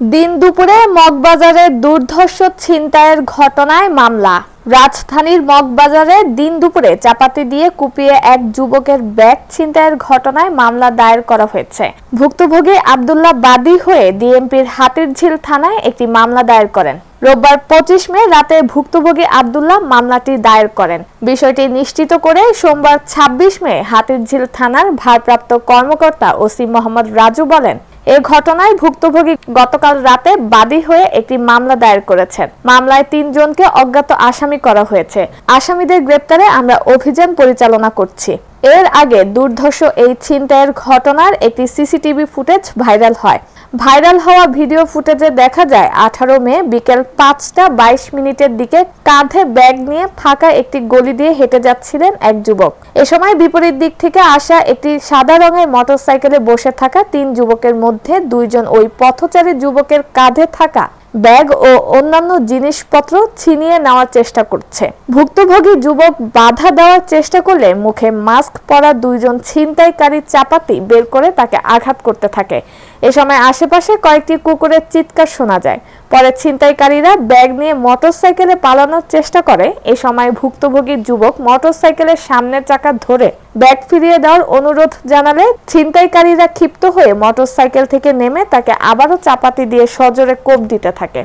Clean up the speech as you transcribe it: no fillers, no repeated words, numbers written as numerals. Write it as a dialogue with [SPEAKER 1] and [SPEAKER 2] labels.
[SPEAKER 1] দিন দুপুরে মগবাজারে দুর্ধর্ষ ছিনতাইয়ের ঘটনায় মামলা। রাজধানীর মগবাজারে দিন দুপুরে চাপাতি দিয়ে কুপিয়ে এক যুবকের ব্যাগ ছিনতাইয়ের ঘটনায় মামলা দায়ের করা হয়েছে। ভুক্তভোগী আব্দুল্লাহ বাদী হয়ে ডিএমপির হাতিরঝিল থানায় একটি মামলা দায়ের করেন। রোববার 25 মে রাতে ভুক্তভোগী আব্দুল্লাহ মামলাটি দায়ের করেন। বিষয়টি নিশ্চিত করে সোমবার 26 মে হাতিরঝিল থানার ভারপ্রাপ্ত কর্মকর্তা ওসি মোহাম্মদ রাজু বলেন, এ ঘটনায় ভুক্তভোগী গতকাল রাতে বাদী হয়ে একটি মামলা দায়ের করেছেন। মামলায় 3 জনকে অজ্ঞাত আসামি করা হয়েছে। আসামিদের গ্রেপ্তারে আমরা অভিযান পরিচালনা করছি। এর আগে দুর্ধর্ষ এই ছিনতাইয়ের ঘটনার একটি সিসিটিভি ফুটেজ ভাইরাল হয়। ভাইরাল হওয়া ভিডিও ফুটেজে দেখা যায় 18 মে বিকেল 5টা 22 মিনিটের দিকে কাঁধে ব্যাগ নিয়ে ফাঁকা একটি গলি দিয়ে হেঁটে যাচ্ছিলেন এক যুবক। এ সময় বিপরীত দিক থেকে আসা একটি সাদা রঙের মোটরসাইকেলে বসে থাকা 3 যুবকের মধ্যে 2 জন ওই পথচারী যুবকের কাঁধে থাকা ব্যাগ ও অন্যান্য জিনিসপত্র ছিনিয়ে নেওয়ার চেষ্টা করছে। ভুক্তভোগী যুবক বাধা দেওয়ার চেষ্টা করলে মুখে মাস্ক পরা 2 জন ছিনতাইকারী চাপাতি বের করে তাকে আঘাত করতে থাকে। এ সময় আশেপাশে কয়েকটি কুকুরের চিৎকার শোনা যায়। পরে ছিনতাইকারীরা ব্যাগ নিয়ে মোটরসাইকেলে পালানোর চেষ্টা করে। এ সময় ভুক্তভোগী যুবক মোটরসাইকেলের সামনের চাকা ধরে ব্যাগ ফিরিয়ে দেওয়ার অনুরোধ জানালে ছিনতাইকারীরা ক্ষিপ্ত হয়ে মোটরসাইকেল থেকে নেমে তাকে আবারও চাপাতি দিয়ে সজোরে কোপ দিতে থাকে।